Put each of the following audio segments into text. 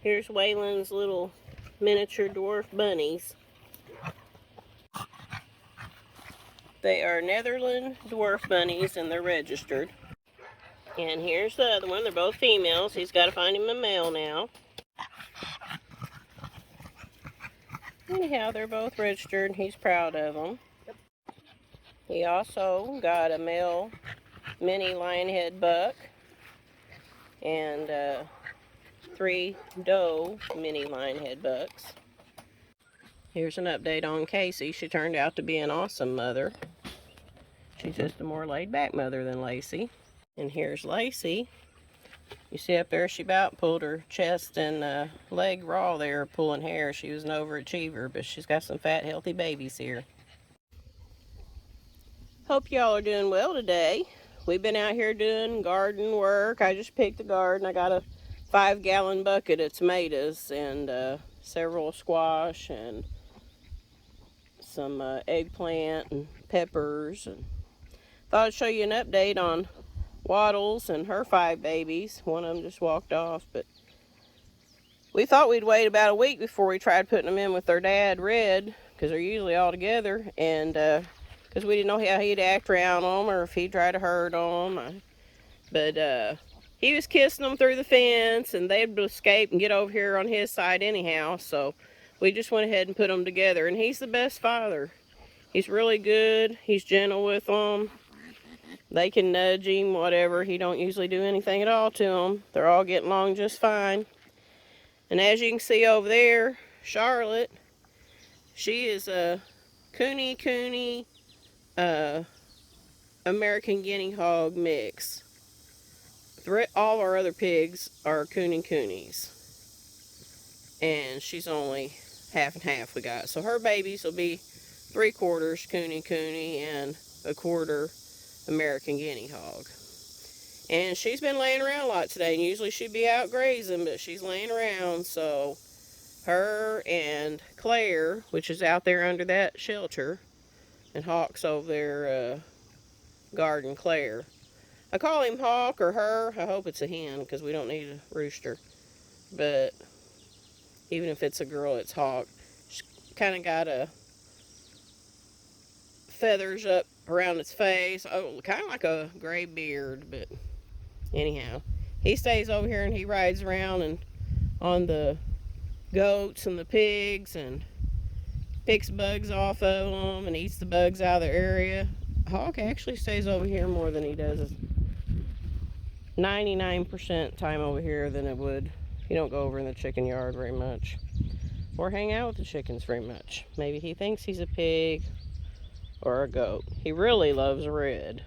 Here's Waylon's little miniature dwarf bunnies. They are Netherland dwarf bunnies and they're registered. And here's the other one. They're both females. He's got to find him a male now. Anyhow, they're both registered. He's proud of them. He also got a male mini lionhead buck and 3 doe mini lionhead bucks. Here's an update on Casey. She turned out to be an awesome mother. She's just a more laid-back mother than Lacey. And here's Lacey. You see up there, she about pulled her chest and leg raw there pulling hair. She was an overachiever, but she's got some fat, healthy babies here. Hope y'all are doing well today. We've been out here doing garden work. I just picked a garden. I got a 5-gallon bucket of tomatoes and several squash and some eggplant and peppers. And thought I'd show you an update on Waddles and her 5 babies. One of them just walked off, but we thought we'd wait about a week before we tried putting them in with their dad, Red, because they're usually all together, and because we didn't know how he'd act around them or if he'd try to hurt them. But he was kissing them through the fence, and they'd escape and get over here on his side anyhow, so we just went ahead and put them together, and he's the best father. He's really good. He's gentle with them. They can nudge him, whatever. He don't usually do anything at all to them. They're all getting along just fine. And as you can see over there, Charlotte, she is a Cooney American Guinea Hog mix. All our other pigs are Coonies. And she's only half and half we got. So her babies will be 3/4 Cooney and 1/4 American Guinea Hog. And she's been laying around a lot today. And usually she'd be out grazing, but she's laying around. So her and Claire, which is out there under that shelter, and Hawk's over there guarding Claire. I call him Hawk or her. I hope it's a hen because we don't need a rooster. But even if it's a girl, it's Hawk. She's kind of got a feathers up around its face. Oh, kind of like a gray beard, but anyhow, he stays over here and he rides around and on the goats and the pigs and picks bugs off of them and eats the bugs out of the area. Hawk actually stays over here more than he does 99% time over here than it would. He don't go over in the chicken yard very much or hang out with the chickens very much. Maybe he thinks he's a pig or a goat. He really loves Red.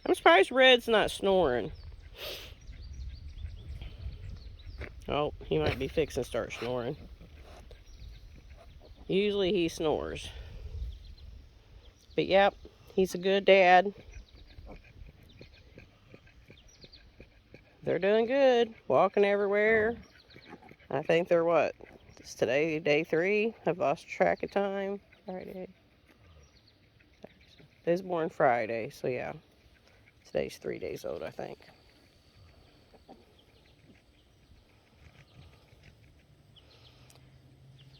I'm surprised Red's not snoring. Oh, he might be fixing to start snoring. Usually he snores. But yep, he's a good dad. They're doing good. Walking everywhere. I think they're what? It's today day 3. I've lost track of time. Friday. They was born Friday, so yeah. Today's 3 days old, I think.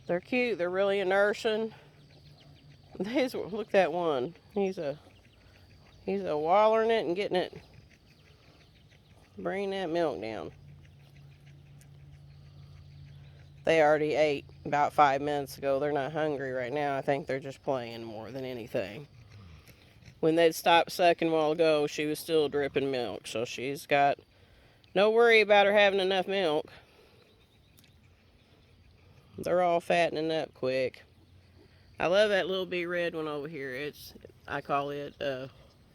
They're cute. They're really a nursing. Look at that one. He's a wallering it and getting it, bringing that milk down. They already ate about 5 minutes ago. They're not hungry right now. I think they're just playing more than anything. When they'd stopped sucking a while ago, she was still dripping milk. So she's got no worry about her having enough milk. They're all fattening up quick. I love that little bee red one over here. I call it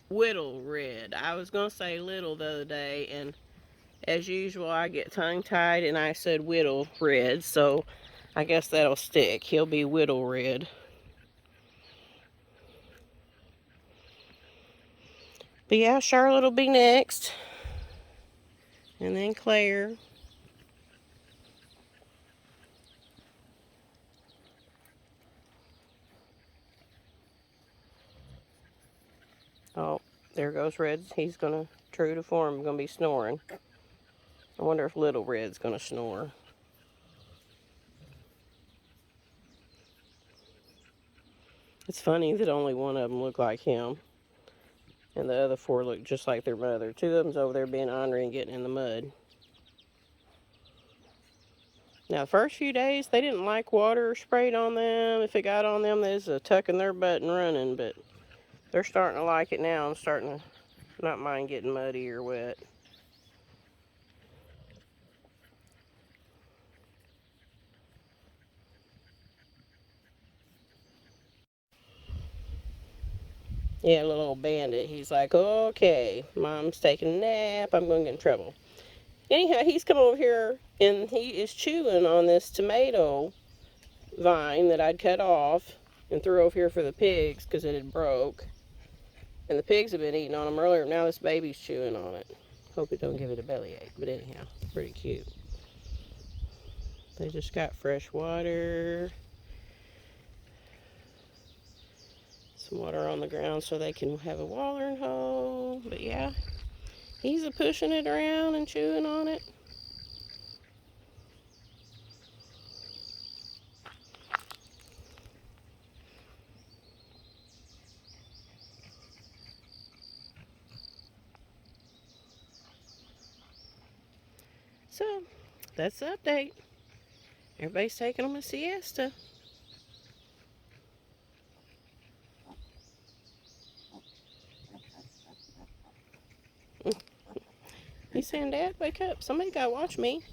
Whittle Red. I was going to say Little the other day, and as usual, I get tongue-tied, and I said Whittle Red, so I guess that'll stick. He'll be Whittle Red. But yeah, Charlotte will be next. And then Claire. Oh, there goes Red. He's going to, true to form, going to be snoring. I wonder if Little Red's going to snore. It's funny that only one of them looked like him, and the other 4 look just like their mother. 2 of them's over there being ornery and getting in the mud. Now, the first few days, they didn't like water sprayed on them. If it got on them, they was tucking their butt and running, but they're starting to like it now. I'm starting to not mind getting muddy or wet. Yeah, little old bandit. He's like, okay, Mom's taking a nap. I'm going to get in trouble. Anyhow, he's come over here and he is chewing on this tomato vine that I'd cut off and threw over here for the pigs because it had broke. And the pigs have been eating on them earlier. Now this baby's chewing on it. Hope it don't give it a bellyache. But anyhow, pretty cute. They just got fresh water. Some water on the ground so they can have a watering hole. But yeah, he's a pushing it around and chewing on it. So, that's the update. Everybody's taking them a siesta. He's saying, Dad, wake up. Somebody got to watch me.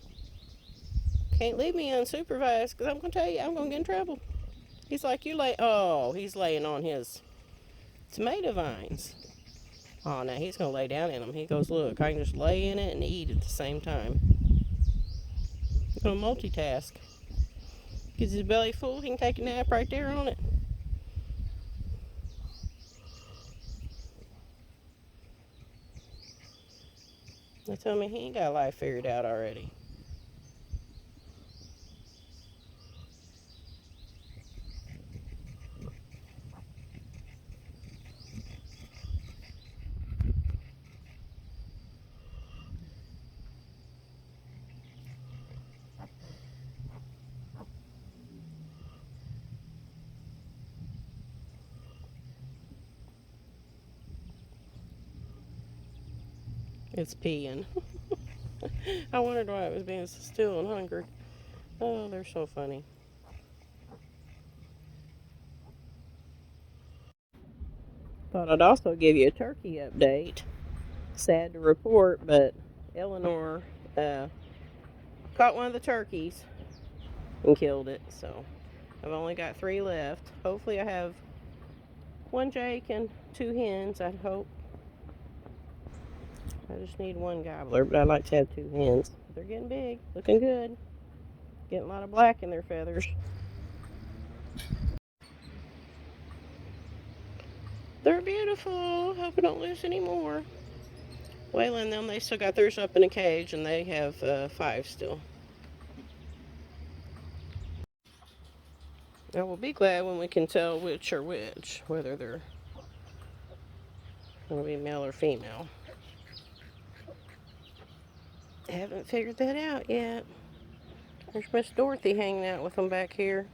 Can't leave me unsupervised because I'm going to tell you, I'm going to get in trouble. He's like, he's laying on his tomato vines. Oh, now he's going to lay down in them. He goes, look, I can just lay in it and eat at the same time. He's going to multitask. Gets his belly full, he can take a nap right there on it. They tell me he ain't got life figured out already. It's peeing. I wondered why it was being so still and hungry. Oh, they're so funny. Thought I'd also give you a turkey update. Sad to report, but Eleanor caught one of the turkeys and killed it. So I've only got 3 left. Hopefully I have 1 Jake and 2 hens, I'd hope. I just need 1 gobbler, but I'd like to have 2 hens. They're getting big, looking good. Getting a lot of black in their feathers. They're beautiful. Hope I don't lose any more. Layla and them, they still got theirs up in a cage, and they have 5 still. I will be glad when we can tell which are which, whether they're going to be male or female. I haven't figured that out yet. There's Miss Dorothy hanging out with them back here.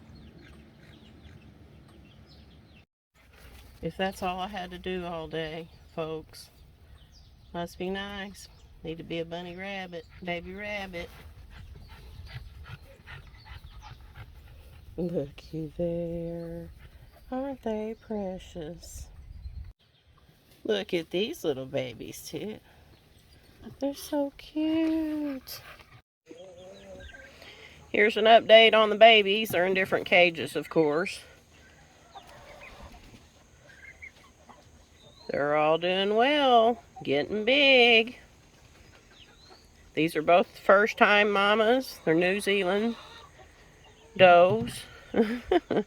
If that's all I had to do all day, folks, must be nice. Need to be a bunny rabbit, baby rabbit. Looky there. Aren't they precious? Look at these little babies, too. They're so cute. Here's an update on the babies. They're in different cages, of course. They're all doing well, getting big. These are both first-time mamas. They're New Zealand does. And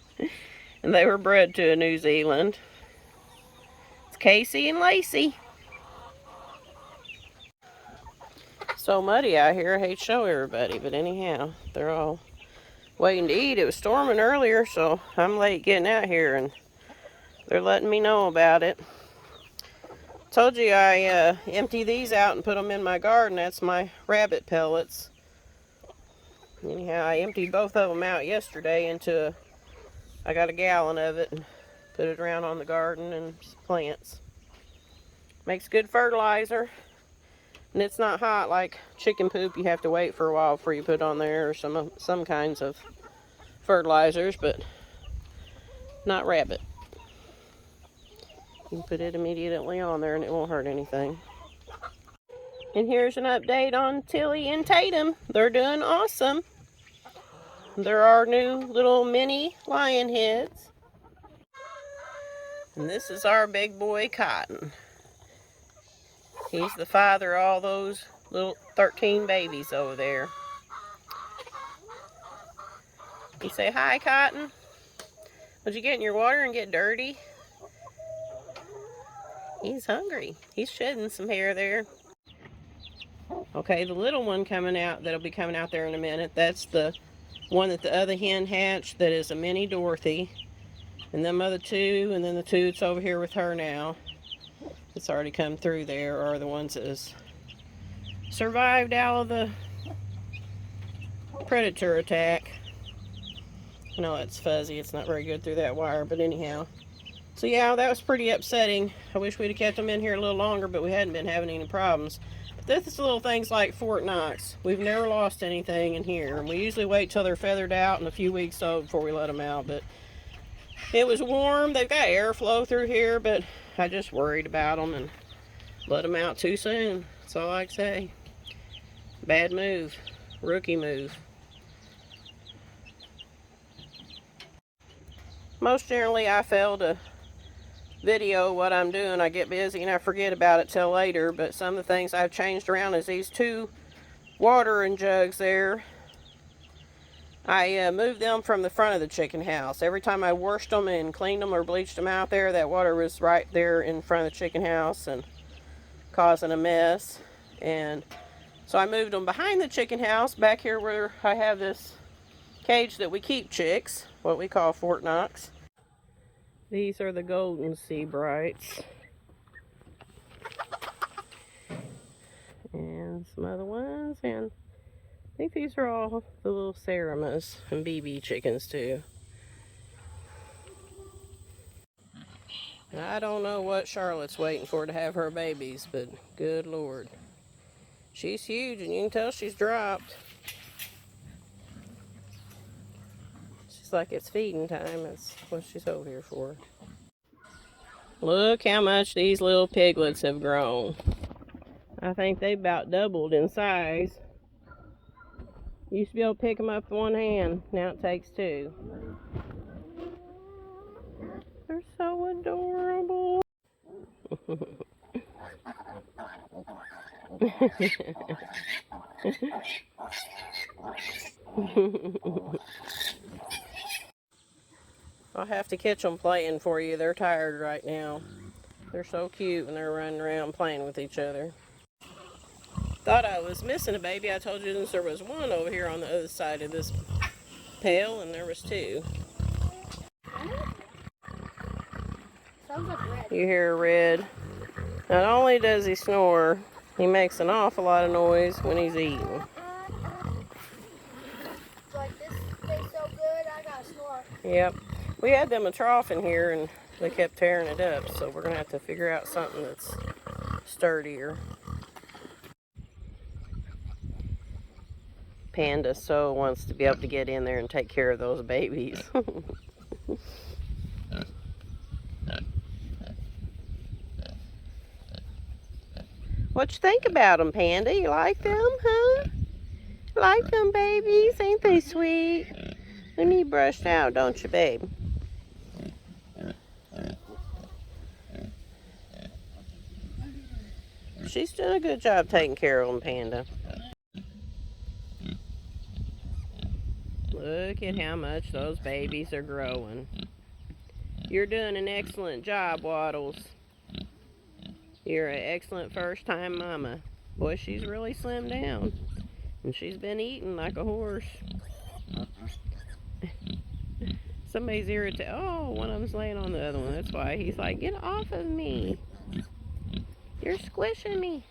they were bred to New Zealand. It's Casey and Lacey. So muddy out here. I hate to show everybody, but anyhow, they're all waiting to eat. It was storming earlier, so I'm late getting out here, and they're letting me know about it. Told you I empty these out and put them in my garden. That's my rabbit pellets. Anyhow, I emptied both of them out yesterday into I got a gallon of it. Put it around on the garden and plants. Makes good fertilizer. And it's not hot like chicken poop. You have to wait for a while before you put on there, or some kinds of fertilizers, but not rabbit. You can put it immediately on there and it won't hurt anything. And here's an update on Tilly and Tatum. They're doing awesome. They're our new little mini lion heads. And this is our big boy Cotton. He's the father of all those little 13 babies over there. You say hi, Cotton. Would you get in your water and get dirty? He's hungry. He's shedding some hair there. Okay, the little one coming out, that'll be coming out there in a minute, that's the one that the other hen hatched that is a mini Dorothy. And them other two, and then the two that's over here with her now, it's already come through there, are the ones that has survived out of the predator attack. I know it's fuzzy, it's not very good through that wire, but anyhow. So yeah, that was pretty upsetting. I wish we'd have kept them in here a little longer, but we hadn't been having any problems. But this is little things like Fort Knox. We've never lost anything in here, and we usually wait till they're feathered out and a few weeks old before we let them out. But it was warm. They've got airflow through here, but I just worried about them and let them out too soon. That's all I can say. Bad move. Rookie move. Most generally, I fail to video what I'm doing. I get busy and I forget about it till later, but some of the things I've changed around is these two watering jugs there. I moved them from the front of the chicken house. Every time I washed them and cleaned them or bleached them out there, that water was right there in front of the chicken house and causing a mess. And so I moved them behind the chicken house, back here where I have this cage that we keep chicks, what we call Fort Knox. These are the golden sea brights. And some other ones, and I think these are all the little Saramas and BB chickens too. I don't know what Charlotte's waiting for to have her babies, but good Lord. She's huge and you can tell she's dropped. She's like, it's feeding time. That's what she's over here for. Look how much these little piglets have grown. I think they about doubled in size. Used to be able to pick them up with one hand. Now it takes two. They're so adorable. I'll have to catch them playing for you. They're tired right now. They're so cute when they're running around playing with each other. Thought I was missing a baby. I told you there was one over here on the other side of this pail, and there was two. Sounds like red. You hear Red. Not only does he snore, he makes an awful lot of noise when he's eating. It's like, this tastes so good, I gotta snort. Yep. We had them a trough in here, and they kept tearing it up, so we're going to have to figure out something that's sturdier. Panda so wants to be able to get in there and take care of those babies. What you think about them, Panda? You like them, huh? You like them babies? Ain't they sweet? They need brushed out, don't you, babe? She's doing a good job taking care of them, Panda. Look at how much those babies are growing. You're doing an excellent job, Waddles. You're an excellent first-time mama. Boy, she's really slimmed down. And she's been eating like a horse. Somebody's irritated. Oh, one of them's laying on the other one. That's why he's like, get off of me. You're squishing me.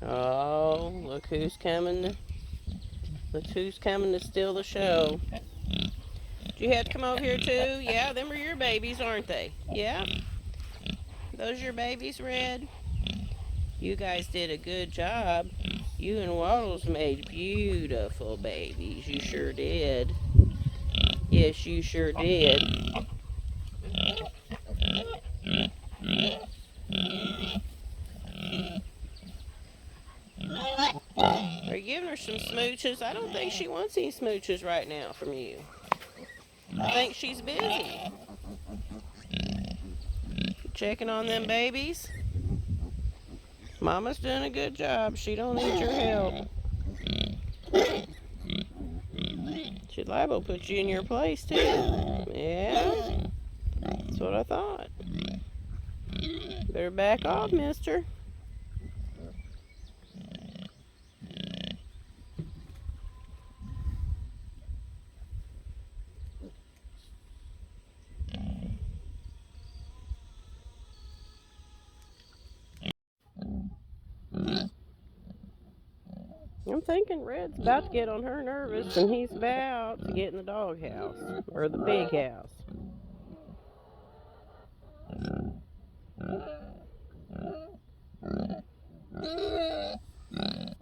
Oh, look who's coming to, look who's coming to steal the show. Do you have to come over here too? Yeah, them are your babies, aren't they? Yeah? Those your babies, Red? You guys did a good job. You and Waddles made beautiful babies. You sure did. Yes, you sure did. Are you giving her some smooches? I don't think she wants any smooches right now from you. I think she's busy. Checking on them babies. Mama's doing a good job. She don't need your help. She'd liable to put you in your place too. Yeah, that's what I thought. Better back off, mister. I'm thinking Red's about to get on her nervous and he's about to get in the doghouse or the pig house.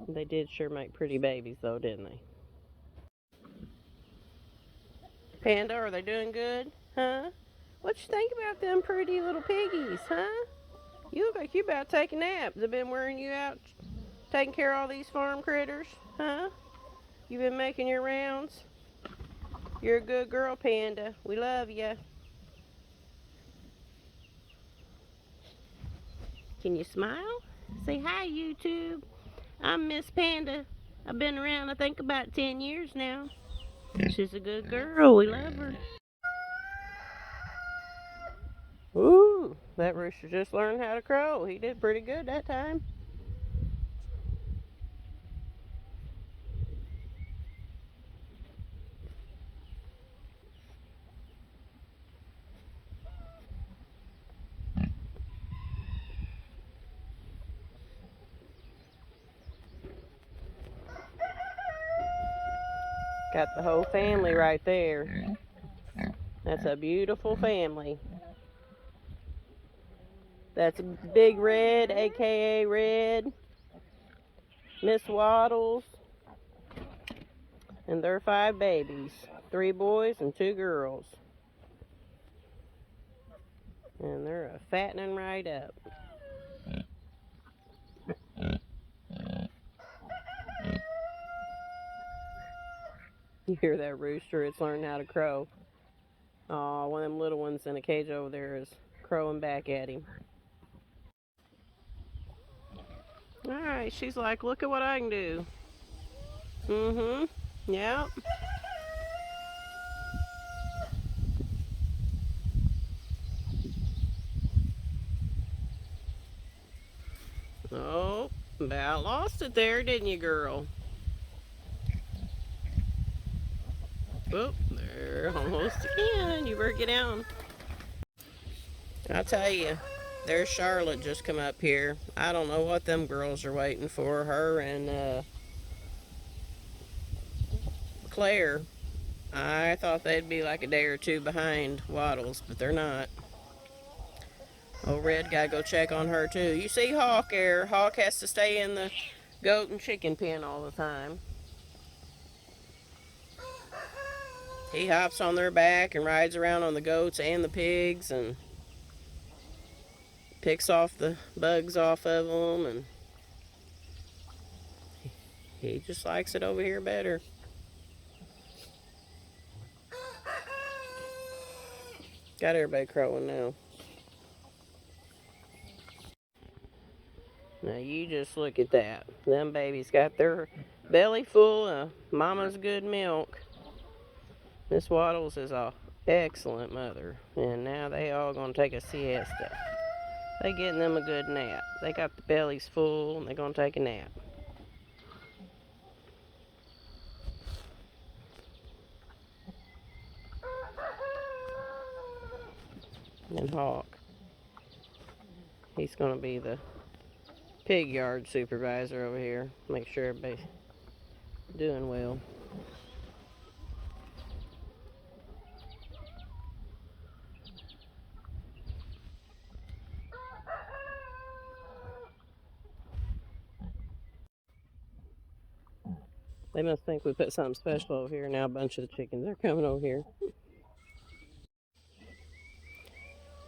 They did sure make pretty babies though, didn't they? Panda, are they doing good? Huh? What you think about them pretty little piggies, huh? You look like you about to take a nap. They've been wearing you out taking care of all these farm critters, huh? You been making your rounds? You're a good girl, Panda. We love you. Can you smile? Say hi, YouTube. I'm Miss Panda. I've been around, I think, about 10 years now. She's a good girl. We love her. Ooh, that rooster just learned how to crow. He did pretty good that time. Got the whole family right there. That's a beautiful family. That's Big Red, aka Red, Miss Waddles, and their 5 babies. 3 boys and 2 girls. And they're fattening right up. You hear that rooster? It's learning how to crow. Aw, one of them little ones in a cage over there is crowing back at him. Alright, she's like, look at what I can do. Mm-hmm. Yep. Oh, about lost it there, didn't you, girl? Oh, there, almost again. You better get down. I'll tell you, there's Charlotte just come up here. I don't know what them girls are waiting for. Her and Claire. I thought they'd be like a day or 2 behind Waddles, but they're not. Old Red gotta go check on her too. You see Hawk there. Hawk has to stay in the goat and chicken pen all the time. He hops on their back and rides around on the goats and the pigs and picks off the bugs off of them, and he just likes it over here better. Got everybody crowing now. Now you just look at that. Them babies got their belly full of mama's good milk. Miss Waddles is a excellent mother, and now they all gonna take a siesta. They getting them a good nap. They got the bellies full and they're gonna take a nap. And Hawk, he's gonna be the pig yard supervisor over here. Make sure everybody's doing well. They must think we put something special over here. Now a bunch of the chickens are coming over here.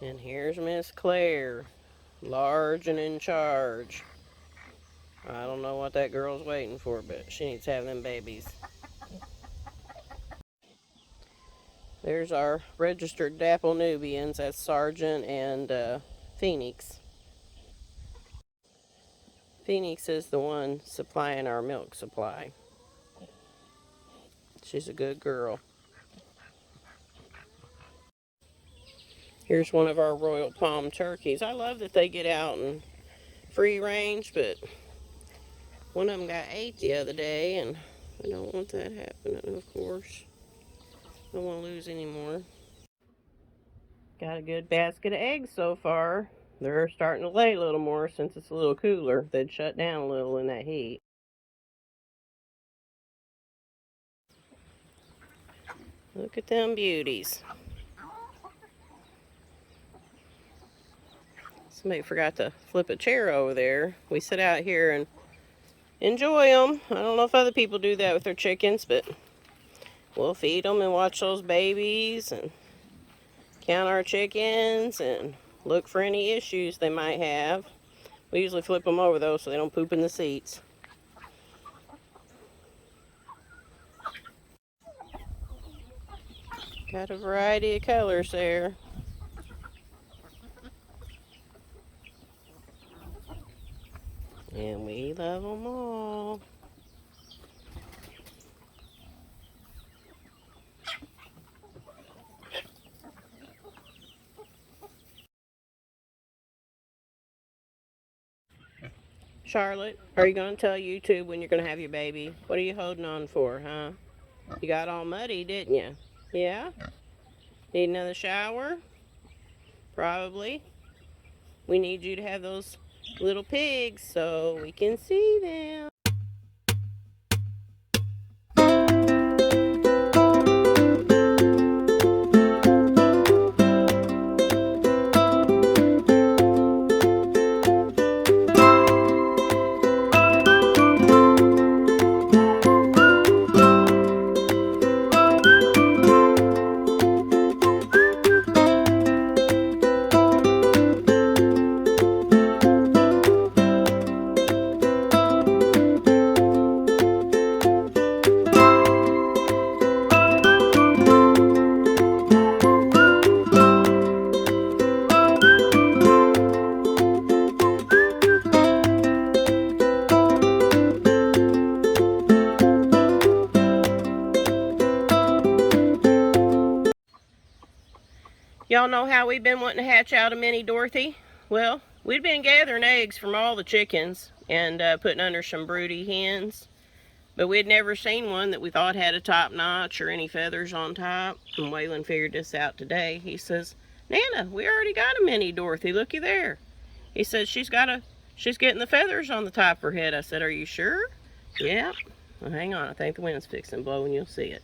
And here's Miss Claire, large and in charge. I don't know what that girl's waiting for, but she needs to have them babies. There's our registered dapple Nubians. That's Sergeant and Phoenix. Phoenix is the one supplying our milk supply. She's a good girl. Here's one of our Royal Palm turkeys. I love that they get out and free range, but one of them got ate the other day, and I don't want that happening, of course. I don't want to lose any more. Got a good basket of eggs so far. They're starting to lay a little more since it's a little cooler. They'd shut down a little in that heat. Look at them beauties. Somebody forgot to flip a chair over there. We sit out here and enjoy them. I don't know if other people do that with their chickens, but we'll feed them and watch those babies and count our chickens and look for any issues they might have. We usually flip them over though so they don't poop in the seats. Got a variety of colors there. And we love them all. Charlotte, are you going to tell YouTube when you're going to have your baby? What are you holding on for, huh? You got all muddy, didn't you? Yeah? Need another shower? Probably. We need you to have those little pigs so we can see them. Y'all know how we've been wanting to hatch out a mini Dorothy? Well, we'd been gathering eggs from all the chickens and putting under some broody hens. But we'd never seen one that we thought had a top notch or any feathers on top. And Waylon figured this out today. He says, Nana, we already got a mini Dorothy. Looky there. He says, she's getting the feathers on the top of her head. I said, are you sure? Yep. Well, hang on. I think the wind's fixing to blow and you'll see it.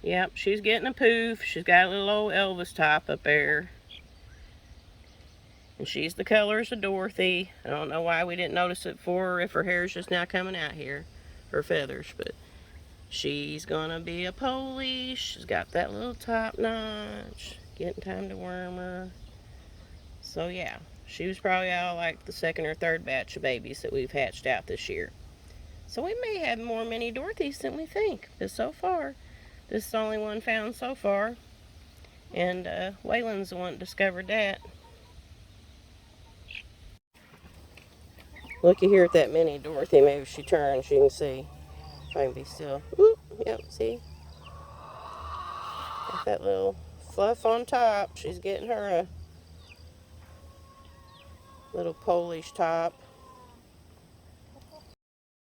Yep, she's getting a poof. She's got a little old Elvis top up there. And she's the colors of Dorothy. I don't know why we didn't notice it before, if her hair's just now coming out here. Her feathers, but she's gonna be a Polish. She's got that little top notch. Getting time to worm her. So yeah, she was probably out like the second or third batch of babies that we've hatched out this year. So we may have more mini Dorothys than we think, but so far, this is the only one found so far. And Waylon's the one that discovered that. Looky here at that mini Dorothy. Maybe if she turns, you can see. If I can be still. Oop, yep, see? Got that little fluff on top. She's getting her a little Polish top.